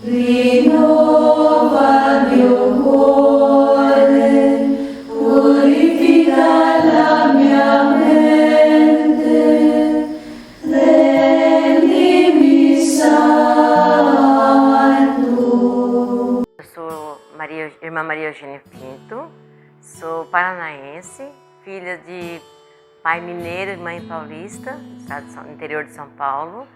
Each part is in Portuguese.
Rinnova il mio cuore, purifica la mia mente, rendimi salvo. Eu sou irmã Maria Eugênia Pinto, sou paranaense, filha de pai mineiro e mãe paulista, no interior de São Paulo.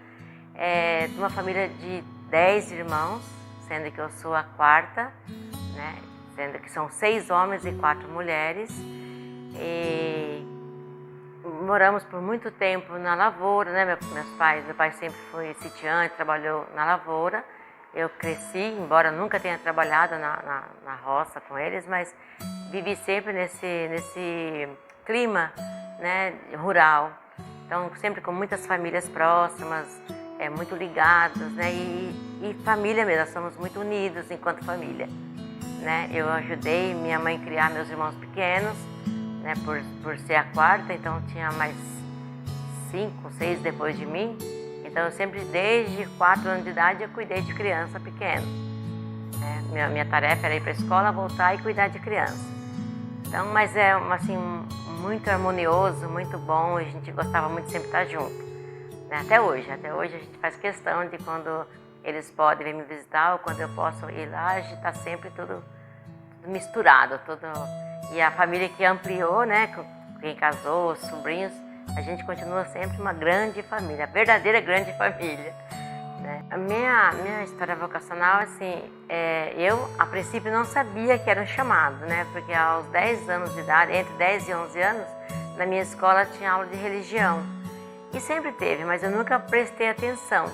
De uma família de 10 irmãos, sendo que eu sou a quarta, né? Sendo que são 6 homens e 4 mulheres. E moramos por muito tempo na lavoura, né? Meu pai sempre foi sitiante, trabalhou na lavoura. Eu cresci, embora nunca tenha trabalhado na roça com eles, mas vivi sempre nesse clima, né, rural. Então, sempre com muitas famílias próximas, muito ligados, né, e família mesmo, nós somos muito unidos enquanto família, né. Eu ajudei minha mãe a criar meus irmãos pequenos, né, por ser a quarta, então tinha mais 5, 6 depois de mim. Então, eu sempre, desde 4 anos de idade, eu cuidei de criança pequena. Minha tarefa era ir para a escola, voltar e cuidar de criança. Então, mas assim, muito harmonioso, muito bom, a gente gostava muito de sempre estar junto. Até hoje a gente faz questão de, quando eles podem vir me visitar ou quando eu posso ir lá, a gente está sempre tudo misturado. E a família que ampliou, né, quem casou, os sobrinhos, a gente continua sempre uma grande família, verdadeira grande família, né? A minha história vocacional, assim, eu a princípio não sabia que era um chamado, né? Porque aos 10 anos de idade, entre 10 e 11 anos, na minha escola tinha aula de religião. E sempre teve, mas eu nunca prestei atenção.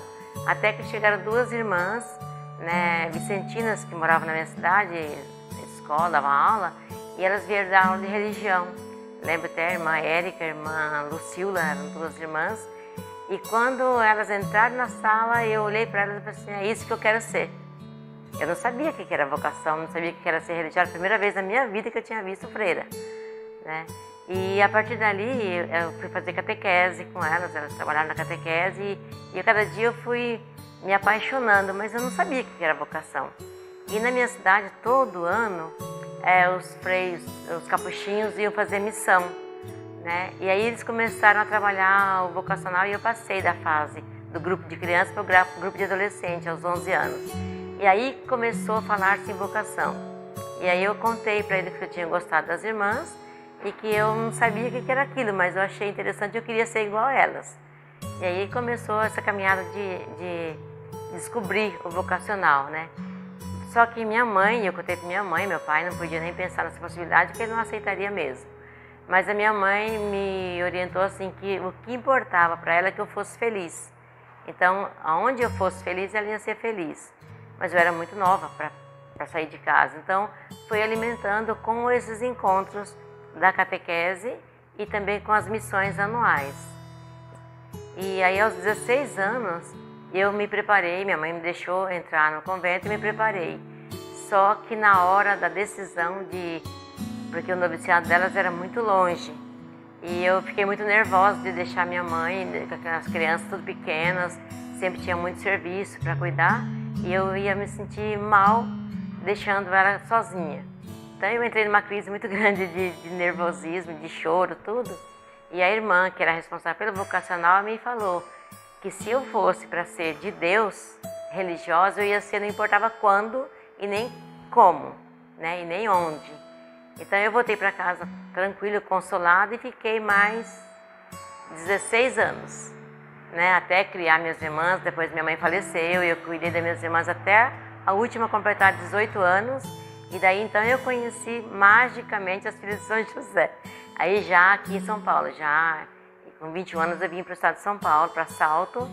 Até que chegaram 2 irmãs, né, vicentinas, que moravam na minha cidade, na escola, davam aula, e elas vieram dar aula de religião. Lembro até a irmã Érica, a irmã Lucila, eram 2 irmãs. E quando elas entraram na sala, eu olhei para elas e falei assim: é isso que eu quero ser. Eu não sabia o que era vocação, não sabia o que era ser religiosa. A primeira vez na minha vida que eu tinha visto freira, né? E a partir dali eu fui fazer catequese com elas trabalharam na catequese e cada dia eu fui me apaixonando, mas eu não sabia o que era vocação. E na minha cidade, todo ano, os freios, os capuchinhos iam fazer missão, né? E aí eles começaram a trabalhar o vocacional e eu passei da fase do grupo de crianças para o grupo de adolescente, aos 11 anos. E aí começou a falar-se em vocação. E aí eu contei para eles que eu tinha gostado das irmãs e que eu não sabia o que era aquilo, mas eu achei interessante, eu queria ser igual a elas. E aí começou essa caminhada de descobrir o vocacional, né? Só que minha mãe, eu contei para minha mãe, meu pai não podia nem pensar nessa possibilidade, porque ele não aceitaria mesmo. Mas a minha mãe me orientou assim, que o que importava para ela é que eu fosse feliz. Então, aonde eu fosse feliz, ela ia ser feliz. Mas eu era muito nova para sair de casa. Então, fui alimentando com esses encontros da catequese e também com as missões anuais. E aí, aos 16 anos, eu me preparei, minha mãe me deixou entrar no convento e me preparei. Só que na hora da decisão porque o noviciado delas era muito longe, e eu fiquei muito nervosa de deixar minha mãe, com as crianças tudo pequenas, sempre tinha muito serviço para cuidar, e eu ia me sentir mal deixando ela sozinha. Então eu entrei numa crise muito grande de nervosismo, de choro, tudo. E a irmã, que era responsável pelo vocacional, me falou que se eu fosse para ser de Deus, religiosa, eu ia ser, não importava quando e nem como, né, e nem onde. Então eu voltei para casa tranquila, consolada, e fiquei mais 16 anos, né, até criar minhas irmãs. Depois minha mãe faleceu e eu cuidei das minhas irmãs até a última completar 18 anos. E daí então eu conheci magicamente as filhas de São José. Aí já aqui em São Paulo, já com 21 anos eu vim para o estado de São Paulo, para Salto,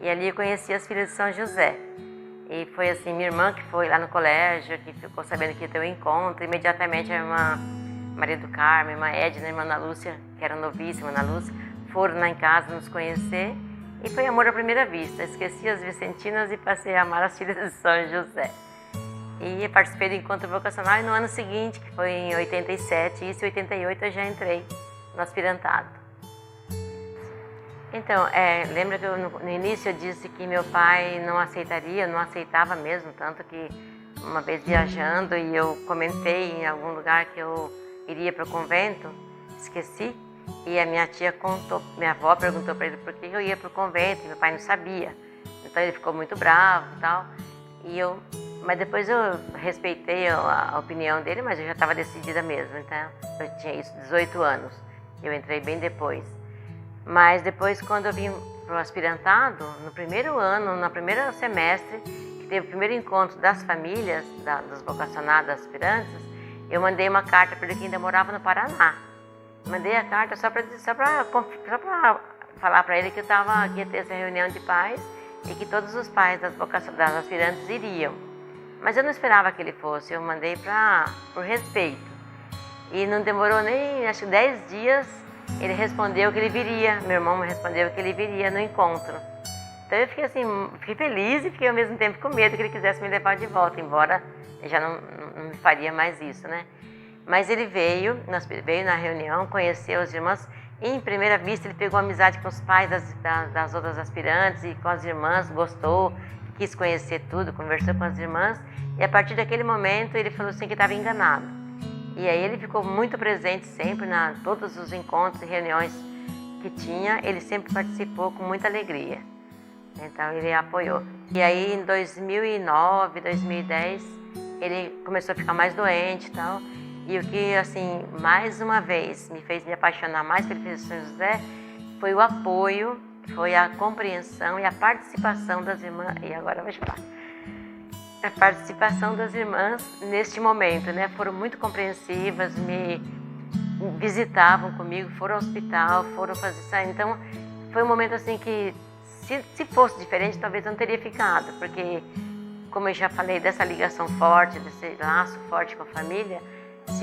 e ali eu conheci as filhas de São José. E foi assim, minha irmã que foi lá no colégio, que ficou sabendo que ia ter um encontro, imediatamente a irmã Maria do Carmo, a irmã Edna, a irmã Ana Lúcia, que era novíssima, Ana Lúcia, foram lá em casa nos conhecer, e foi amor à primeira vista. Esqueci as vicentinas e passei a amar as filhas de São José. E participei do encontro vocacional, e no ano seguinte, que foi em 87, isso em 88 eu já entrei no aspirantado. Então, lembra que no início eu disse que meu pai não aceitaria, não aceitava mesmo, tanto que uma vez viajando e eu comentei em algum lugar que eu iria para o convento, esqueci, e a minha tia contou, minha avó perguntou para ele por que eu ia para o convento, e meu pai não sabia. Então ele ficou muito bravo e tal, mas depois eu respeitei a opinião dele, mas eu já estava decidida mesmo, então eu tinha isso, 18 anos, eu entrei bem depois. Mas depois, quando eu vim para o aspirantado, no primeiro ano, no primeiro semestre, que teve o primeiro encontro das famílias, dos vocacionados aspirantes, eu mandei uma carta para ele que ainda morava no Paraná. Mandei a carta só para falar para ele que ia ter essa reunião de pais e que todos os pais das aspirantes iriam. Mas eu não esperava que ele fosse, eu mandei por respeito. E não demorou nem, acho que 10 dias, ele respondeu que ele viria, meu irmão me respondeu que ele viria no encontro. Então eu fiquei assim, fiquei feliz e fiquei ao mesmo tempo com medo que ele quisesse me levar de volta, embora eu já não me faria mais isso, né? Mas ele veio na reunião, conheceu as irmãs e em primeira vista ele pegou amizade com os pais das outras aspirantes e com as irmãs, gostou, quis conhecer tudo, conversou com as irmãs e a partir daquele momento ele falou assim que estava enganado. E aí ele ficou muito presente sempre todos os encontros e reuniões que tinha, ele sempre participou com muita alegria. Então ele apoiou. E aí em 2009, 2010, ele começou a ficar mais doente e tal. E o que, assim, mais uma vez me fez me apaixonar mais pelo São José foi o apoio, foi a compreensão e a participação das irmãs. E agora eu vou falar. A participação das irmãs neste momento, né? Foram muito compreensivas, me visitavam comigo, foram ao hospital, foram fazer isso. Então, foi um momento assim que, se fosse diferente, talvez eu não teria ficado, porque, como eu já falei, dessa ligação forte, desse laço forte com a família,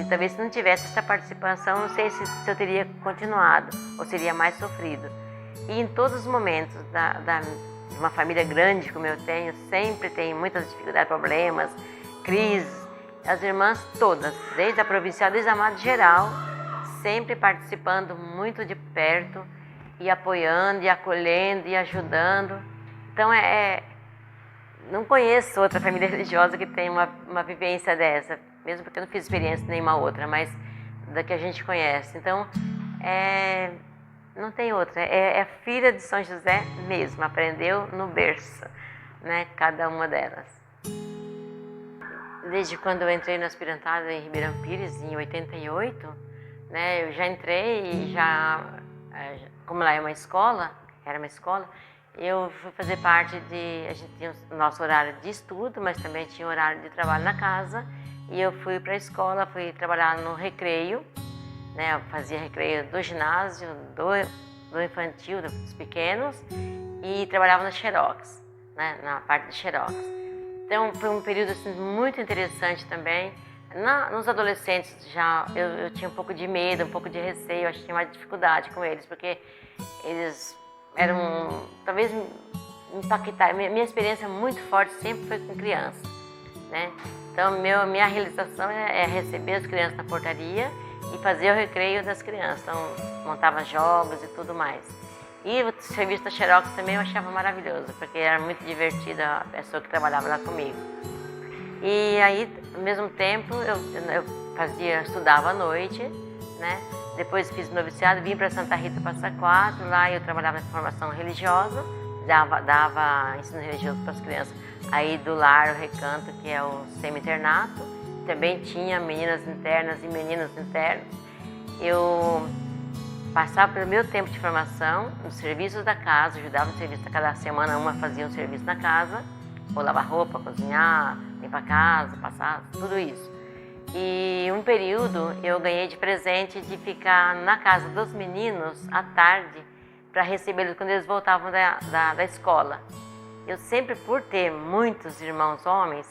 talvez se não tivesse essa participação, não sei se eu teria continuado ou seria mais sofrido. E em todos os momentos de uma família grande como eu tenho, sempre tem muitas dificuldades, problemas, crises. As irmãs todas, desde a provincial, desde a Amado Geral, sempre participando muito de perto e apoiando, e acolhendo, e ajudando. Então, não conheço outra família religiosa que tenha uma vivência dessa, mesmo porque eu não fiz experiência em nenhuma outra, mas da que a gente conhece. Então, não tem outra, é filha de São José mesmo, aprendeu no berço, né, cada uma delas. Desde quando eu entrei no aspirantado em Ribeirão Pires, em 88, né, eu já entrei e como lá era uma escola, eu fui fazer parte a gente tinha o nosso horário de estudo, mas também tinha o horário de trabalho na casa, e eu fui para a escola, fui trabalhar no recreio, né, eu fazia recreio do ginásio, do infantil, dos pequenos, e trabalhava no Xerox, né, na parte de Xerox. Então foi um período assim, muito interessante também. Nos adolescentes eu tinha um pouco de medo, um pouco de receio, acho que tinha mais dificuldade com eles, porque eles eram, talvez, impactar. Minha experiência muito forte sempre foi com criança, né? Então minha realização é receber as crianças na portaria e fazer o recreio das crianças. Então montava jogos e tudo mais. E o serviço da Xerox também eu achava maravilhoso, porque era muito divertida a pessoa que trabalhava lá comigo. E aí, ao mesmo tempo, eu estudava à noite, né? Depois fiz noviciado, vim para Santa Rita Passa Quatro, lá eu trabalhava na formação religiosa, dava ensino religioso para as crianças. Aí do lar, o Recanto, que é o semi-internato, também tinha meninas internas e meninos internos. Eu passava pelo meu tempo de formação nos serviços da casa, ajudava no serviço da cada semana, uma fazia um serviço na casa, ou lavar roupa, cozinhar, limpar a casa, passar, tudo isso. E um período eu ganhei de presente de ficar na casa dos meninos à tarde para recebê-los quando eles voltavam da escola. Eu sempre, por ter muitos irmãos homens,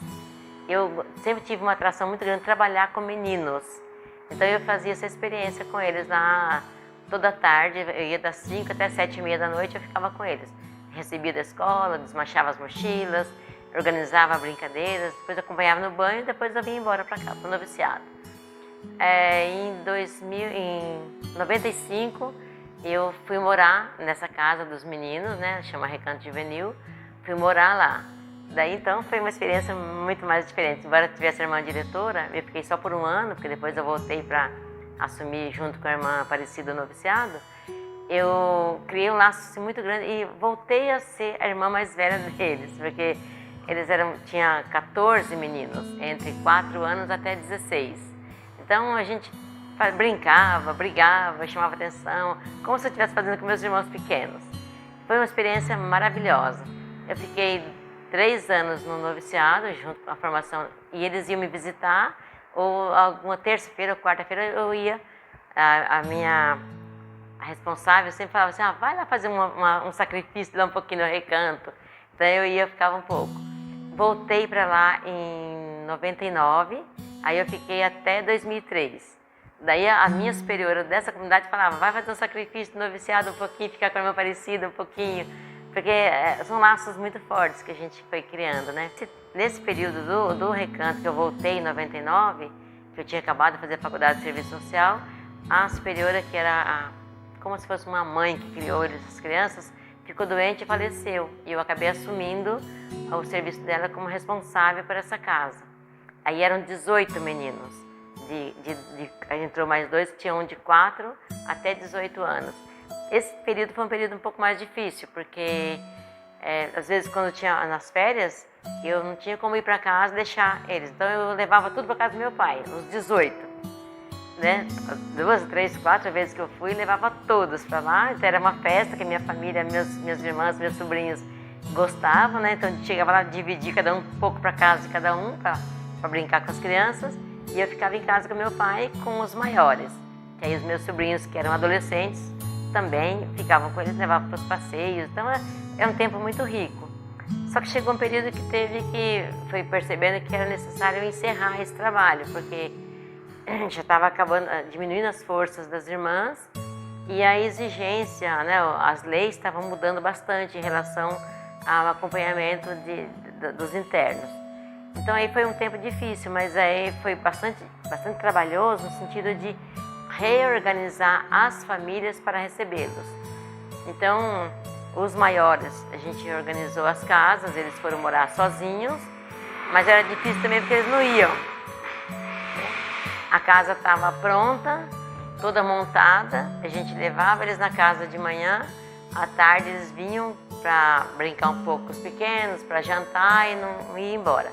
eu sempre tive uma atração muito grande de trabalhar com meninos. Então eu fazia essa experiência com eles lá toda tarde, eu ia das 5 até 7h30 da noite, eu ficava com eles. Recebia da escola, desmanchava as mochilas, organizava brincadeiras, depois eu acompanhava no banho e depois eu vinha embora para cá, para o noviciado. Em 95, eu fui morar nessa casa dos meninos, né, chama Recanto Juvenil, fui morar lá. Daí então foi uma experiência muito mais diferente. Embora eu tivesse irmã diretora, eu fiquei só por um ano, porque depois eu voltei para assumir junto com a irmã Aparecida o noviciado. Eu criei um laço assim, muito grande e voltei a ser a irmã mais velha deles, porque eles tinha 14 meninos, entre 4 anos até 16. Então a gente brincava, brigava, chamava atenção, como se eu estivesse fazendo com meus irmãos pequenos. Foi uma experiência maravilhosa. Eu fiquei 3 anos no noviciado, junto com a formação, e eles iam me visitar, ou alguma terça-feira ou quarta-feira eu ia, a minha responsável sempre falava assim, vai lá fazer um sacrifício lá um pouquinho no Recanto. Então eu ia, ficava um pouco. Voltei para lá em 99, aí eu fiquei até 2003. Daí a minha superiora dessa comunidade falava, vai fazer um sacrifício do noviciado um pouquinho, ficar com a irmã Aparecida um pouquinho, porque são laços muito fortes que a gente foi criando, né? Nesse período do Recanto, que eu voltei em 99, que eu tinha acabado de fazer a faculdade de serviço social, a superiora, que era como se fosse uma mãe que criou essas crianças, ficou doente e faleceu. E eu acabei assumindo o serviço dela como responsável por essa casa. Aí eram 18 meninos. Entrou mais 2, tinha um de 4 até 18 anos. Esse período foi um período um pouco mais difícil, porque às vezes quando tinha nas férias, eu não tinha como ir para casa e deixar eles. Então eu levava tudo para casa do meu pai, os 18. Né? 2, 3, 4 vezes que eu fui, levava todos para lá. Então era uma festa que minha família, minhas irmãs, meus sobrinhos gostavam, né? Então chegava lá, dividia cada um pouco para casa de cada um, para brincar com as crianças. E eu ficava em casa com meu pai com os maiores. E aí os meus sobrinhos, que eram adolescentes, também ficavam com eles, levavam para os passeios. Então é um tempo muito rico. Só que chegou um período que foi percebendo que era necessário encerrar esse trabalho, porque já estava acabando, diminuindo as forças das irmãs e a exigência, né, as leis estavam mudando bastante em relação ao acompanhamento dos internos. Então aí foi um tempo difícil, mas aí foi bastante trabalhoso no sentido de reorganizar as famílias para recebê-los. Então os maiores, a gente organizou as casas, eles foram morar sozinhos, mas era difícil também porque eles não iam. A casa estava pronta, toda montada, a gente levava eles na casa de manhã, à tarde eles vinham para brincar um pouco com os pequenos, para jantar e não ir embora.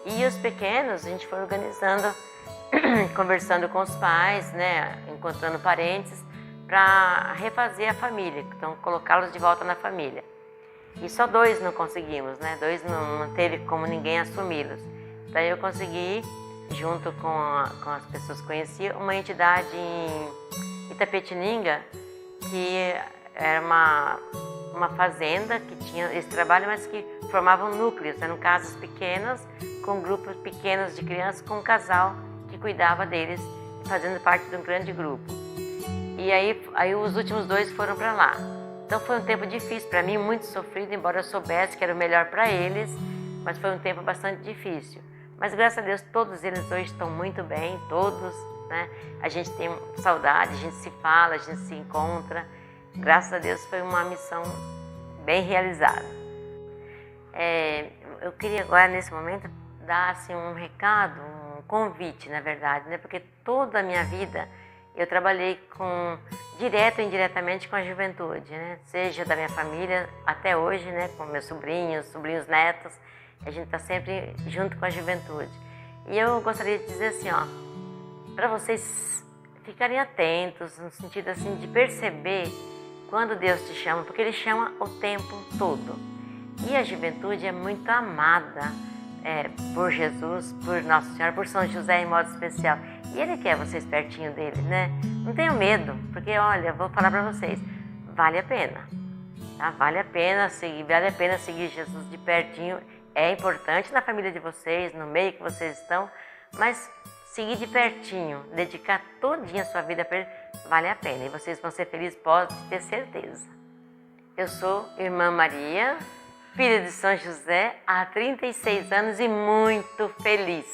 E os pequenos a gente foi organizando, conversando com os pais, né, encontrando parentes, para refazer a família, então colocá-los de volta na família. E só 2 não conseguimos, né, 2 não teve como ninguém assumi-los. Daí eu consegui, junto com as pessoas que conhecia, uma entidade em Itapetininga, que era uma fazenda que tinha esse trabalho, mas que formavam núcleos, eram casas pequenas, com grupos pequenos de crianças, com um casal que cuidava deles, fazendo parte de um grande grupo. E aí os últimos 2 foram para lá. Então foi um tempo difícil para mim, muito sofrido, embora eu soubesse que era o melhor para eles, mas foi um tempo bastante difícil. Mas graças a Deus todos eles hoje estão muito bem, todos, né? A gente tem saudade, a gente se fala, a gente se encontra. Graças a Deus foi uma missão bem realizada. Eu queria agora nesse momento dar assim, um recado, um convite na verdade, né? Porque toda a minha vida eu trabalhei direto ou indiretamente com a juventude, né? Seja da minha família até hoje, né? Com meus sobrinhos netos. A gente está sempre junto com a juventude. E eu gostaria de dizer assim, para vocês ficarem atentos, no sentido assim de perceber quando Deus te chama, porque Ele chama o tempo todo. E a juventude é muito amada por Jesus, por Nossa Senhora, por São José em modo especial. E Ele quer vocês pertinho dele, né? Não tenham medo, porque olha, vou falar para vocês, vale a pena. Tá? Vale a pena seguir Jesus de pertinho. É importante na família de vocês, no meio que vocês estão, mas seguir de pertinho, dedicar todinha a sua vida para Ele, vale a pena. E vocês vão ser felizes, pode ter certeza. Eu sou Irmã Maria, filha de São José, há 36 anos e muito feliz.